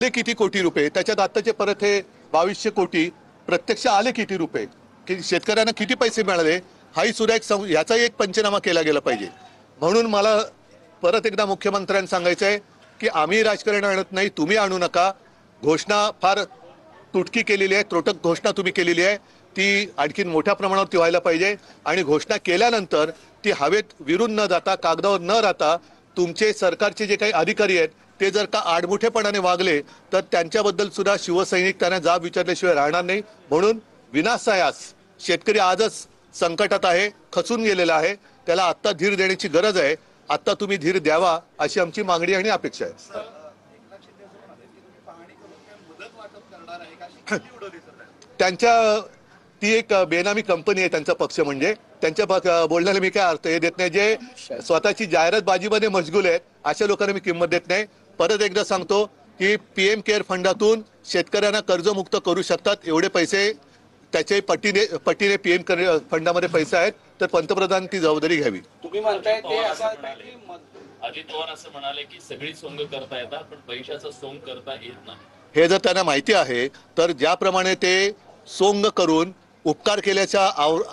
आले किती कोटी रुपये, त्याच्यात आताचे परत हे 2200 कोटी प्रत्यक्ष आले किती रुपये, की शेतकऱ्यांना किती पैसे मिळाले, हाही सुद्धा याचा एक पंचनामा केला गेला पाहिजे. म्हणून मला परत एकदा मुख्यमंत्र्यांना सांगायचं आहे की आम्ही राजकारण आणत नाही, तुम्ही आणू नका. घोषणा फार तुटकी केलेली आहे, त्रोटक घोषणा तुम्ही केलेली आहे, ती आणखीन मोठ्या प्रमाणावरती व्हायला पाहिजे. आणि घोषणा केल्यानंतर ती हवेत विरून न जाता, कागदावर न राहता, तुमचे सरकारचे जे काही अधिकारी आहेत ते जर का आडमुठेपणाने वागले तर त्यांच्याबद्दल सुद्धा शिवसैनिक त्यांना जाब विचारल्याशिवाय राहणार नाही. म्हणून विनासायास शेतकरी आजच संकटात आहे, खचून गेलेला आहे, त्याला आत्ता धीर देण्याची गरज आहे. आत्ता तुम्ही धीर द्यावा अशी आमची मागणी आणि अपेक्षा आहे. त्यांच्या ती एक बेनामी कंपनी आहे त्यांचा पक्ष, म्हणजे त्यांच्या बोलण्याला मी काय अर्थ हे देत नाही. जे स्वतःची जाहिरातबाजीमध्ये मशगूल आहेत अशा लोकांना मी किंमत देत नाही. परत एकदा सांगतो की पीएम केअर फंडातून शेतकऱ्यांना कर्जमुक्त करू शकतात, एवढे पैसे त्याचे पटीने पीएम फंडामध्ये पैसे आहेत, तर पंतप्रधान ती जबाबदारी घ्यावी. तुम्ही म्हणताय ते असं अजित पवार असं म्हणाले की सगळी सोंग करता येतात पण पैशाचं सोंग करता येत नाही. हे जर त्यांना माहिती आहे तर ज्याप्रमाणे ते सोंग करून उपकार केल्याच्या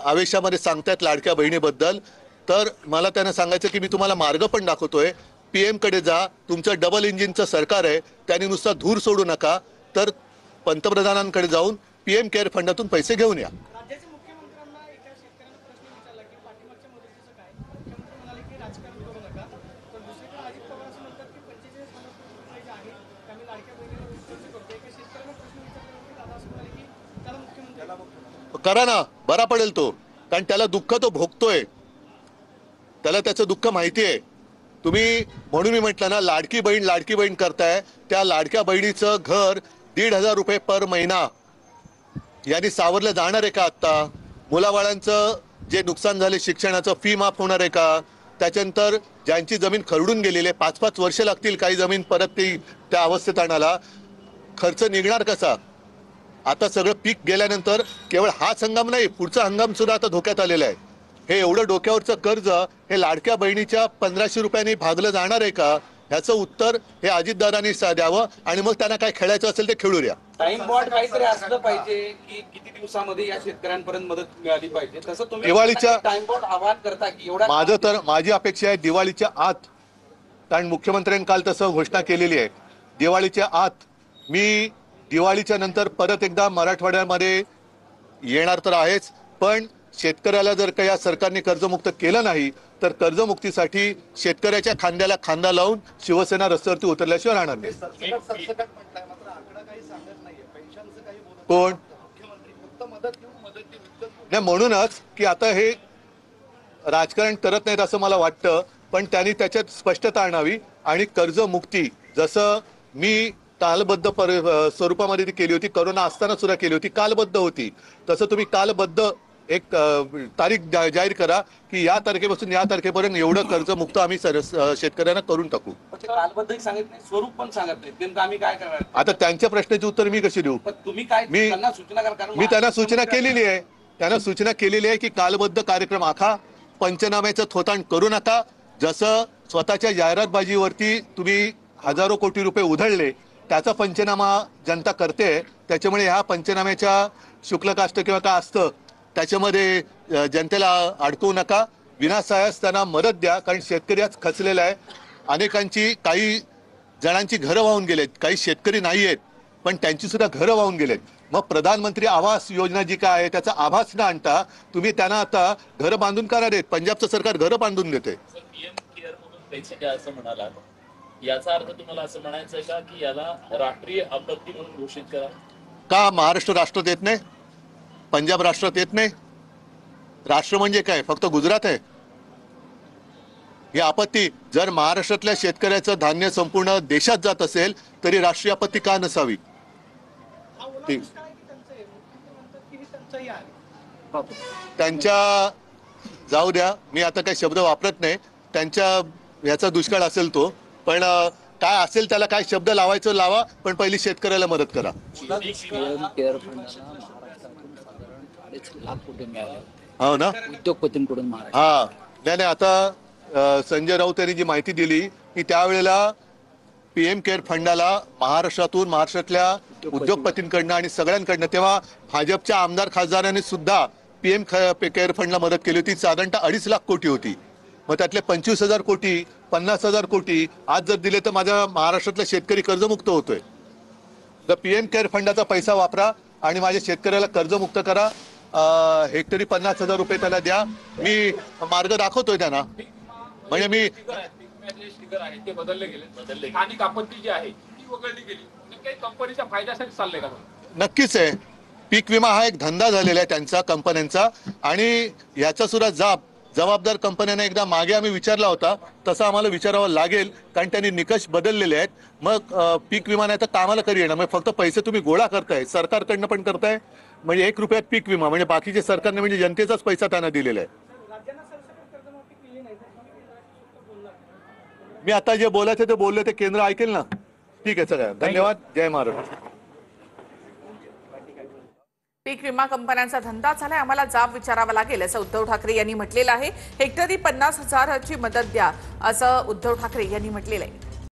आवेशामध्ये सांगतायत लाडक्या बहिणीबद्दल, तर मला त्यांना सांगायचं की मी तुम्हाला मार्ग पण दाखवतोय. पीएम कडे जा, तुमचं डबल इंजिनचं सरकार आहे, त्यांनी नुसता धूर सोडू नका, तर पंतप्रधानांकडे जाऊन पीएम केअर फंडातून पैसे घेऊन या. राज्याचे मुख्यमंत्र्यांना एका शेतकऱ्याने प्रश्न विचारला की पाठीमागच्या मदतीचं काय, मुख्यमंत्री म्हणाले की राजकारण करू नका. तर दुसरीकडे अजित पवार असं म्हणतात की 45,000 रुपये जे आहे ते आम्ही लाडक्या बहिणीला खर्च करतो. एका शेतकऱ्याने प्रश्न विचारल्यानंतर दादा असं म्हणाले की त्याला मुख्यमंत्री करा ना, बरा पडेल तो, कारण त्याला दुःख तो भोगतोय, त्याला त्याचं दुःख माहिती आहे. तुम्ही म्हणून मी म्हटलं ना, लाडकी बहीण करताय, त्या लाडक्या बहिणीचं घर 1,500 रुपये पर महिना यांनी सावरलं जाणार आहे का? आत्ता मुलाबाळांचं जे नुकसान झाले शिक्षणाचं फी माफ होणार आहे का? त्याच्यानंतर ज्यांची जमीन खरडून गेलेली आहे, 5-5 वर्ष लागतील काही जमीन परत ती त्या अवस्थेत आणायला, खर्च निघणार कसा? आता सगळं पीक गेल्यानंतर केवळ हाच हंगाम नाही, पुढचा हंगाम सुद्धा आता धोक्यात आलेला आहे. हे एवढं डोक्यावरचं कर्ज हे लाडक्या बहिणीच्या 1,500 रुपयांनी भागलं जाणार आहे का? ह्याचं उत्तर हे अजितदादांनी द्यावं आणि मग त्यांना काय खेळायचं असेल ते खेळू द्या. टाइम बॉन्ड काहीतरी असलं पाहिजे की किती दिवसामध्ये या शेतकऱ्यांपर्यंत मदत मिळाली पाहिजे, तसं तुम्ही दिवाळीच्या टाइम बॉन्ड आवाहन करता की एवढा? माझी अपेक्षा आहे दिवाळीच्या आत, कारण मुख्यमंत्र्यांनी काल तसं घोषणा केलेली आहे, दिवाळीच्या आत. मी दिवाळीच्या नंतर परत एकदा मराठवाड्यामध्ये येणार तर आहेच, पण शेतकऱ्याला जर का या सरकारने कर्जमुक्त केलं नाही तर कर्जमुक्तीसाठी शेतकऱ्याच्या खांद्याला खांदा लावून शिवसेना रस्त्यावरती उतरल्याशिवाय राहणार नाही. कोण नाही, म्हणूनच की आता हे राजकारण करत नाहीत असं मला वाटतं, पण त्यांनी त्याच्यात स्पष्टता आणावी. आणि कर्जमुक्ती जसं मी कालबद्ध स्वरूपामध्ये ती केली होती, करोना असताना सुद्धा केली होती, कालबद्ध होती, तसं तुम्ही कालबद्ध एक तारीख जाहीर करा की या तारखेपासून या तारखेपर्यंत एवढं कर्जमुक्त आम्ही शेतकऱ्यांना करून टाकू. कालबद्ध सांगत नाही, स्वरूप पण सांगत नाही, नेमकं आम्ही काय करणार? आता त्यांच्या प्रश्नाची उत्तर मी कशी देऊ? तुम्ही काय त्यांना सूचना करा? मी त्यांना सूचना केलेली आहे, की कालबद्ध कार्यक्रम आखा, पंचनाम्याचं थोतांड करू नका. जसं स्वतःच्या जाहिरातबाजीवरती तुम्ही हजारो कोटी रुपये उधळले, त्याचा पंचनामा जनता करते, त्याच्यामुळे ह्या पंचनाम्याच्या शुक्लकाष्ट किंवा काय असतं त्याच्यामध्ये जनतेला अडकवू नका. विनासायास त्यांना मदत द्या, कारण शेतकरी आज खचलेला आहे. अनेकांची, काही जणांची घरं वाहून गेलेत, काही शेतकरी नाही आहेत पण त्यांची सुद्धा घरं वाहून गेलेत. मग प्रधानमंत्री आवास योजना जी काय आहे त्याचा आभास न आणता तुम्ही त्यांना आता घरं बांधून का देत? पंजाबचं सरकार घरं बांधून देते. पीएम केअर म्हणून पैसे द्या असं म्हणाला, याचा अर्थ तुम्हाला असं म्हणायचं आहे का की याला राष्ट्रीय आपत्ती म्हणून घोषित करा? का महाराष्ट्र राष्ट्रात येत नाही? पंजाब राष्ट्रात येत नाही? राष्ट्र म्हणजे काय, फक्त गुजरात आहे? ही आपत्ती जर महाराष्ट्रातल्या शेतकऱ्याचं धान्य संपूर्ण देशात जात असेल तरी राष्ट्रीय आपत्ती का नसावी? त्यांच्या जाऊ द्या, मी आता काही शब्द वापरत नाही, त्यांच्या ह्याचा दुष्काळ असेल तो, पण काय असेल त्याला काय शब्द लावायचं लावा, पण पहिली शेतकऱ्याला मदत करा. हो ना, उद्योगपतींकडून. हा नाही, आता संजय राऊत यांनी जी माहिती दिली की त्यावेळेला पीएम केअर फंडाला महाराष्ट्रातल्या उद्योगपतींकडनं आणि सगळ्यांकडनं, तेव्हा भाजपच्या आमदार खासदारांनी सुद्धा पीएम केअर फंडला मदत केली होती. साधारणतः 2.5 लाख कोटी होती. मग त्यातले 25,000 कोटी 50,000 कोटी आज जर दिले तर माझ्या महाराष्ट्रातला शेतकरी कर्जमुक्त होतोय. तर पीएम केअर फंडाचा पैसा वापरा आणि माझ्या शेतकऱ्याला कर्जमुक्त करा. हेक्टरी 50,000 रुपये त्याला द्या. मी मार्ग दाखवतोय त्यांना. म्हणजे मी स्टिकर आहे ते बदलले गेले. स्थानिक आपत्ती जी आहे ती वगळली गेली. काही कंपनीच्या फायद्यासाठी चाललंय का? नक्कीच आहे. पीक विमा हा एक धंदा झालेला आहे त्यांचा, कंपन्यांचा, आणि याचा सुद्धा जबाबदार कंपन्यांना एकदा मागे आम्ही विचारला होता, तसं आम्हाला विचारावं लागेल, कारण त्यांनी निकष बदललेले आहेत. मग पीक विमा नाही तर कामाला कधी येणार? मग फक्त पैसे तुम्ही गोळा करताय, सरकारकडनं पण करताय. म्हणजे 1 रुपयात पीक विमा म्हणजे बाकीचे सरकारने म्हणजे जनतेचाच पैसा त्यांना दिलेला आहे. राज्यांना सरसकट कर्जमाफी केली नाही तर तुम्ही केंद्राशी बोलणार? मी आता जे बोलायचं ते बोलले, ते केंद्र ऐकेल ना. ठीक आहे, सगळ्या धन्यवाद. जय महाराष्ट्र. पीक विमा कंपन्यांचा धंदा झालाय, आम्हाला जाब विचारावा लागेल असं उद्धव ठाकरे यांनी म्हटलेलं आहे. हेक्टरी 50,000ची मदत द्या असं उद्धव ठाकरे यांनी म्हटलेलं आहे.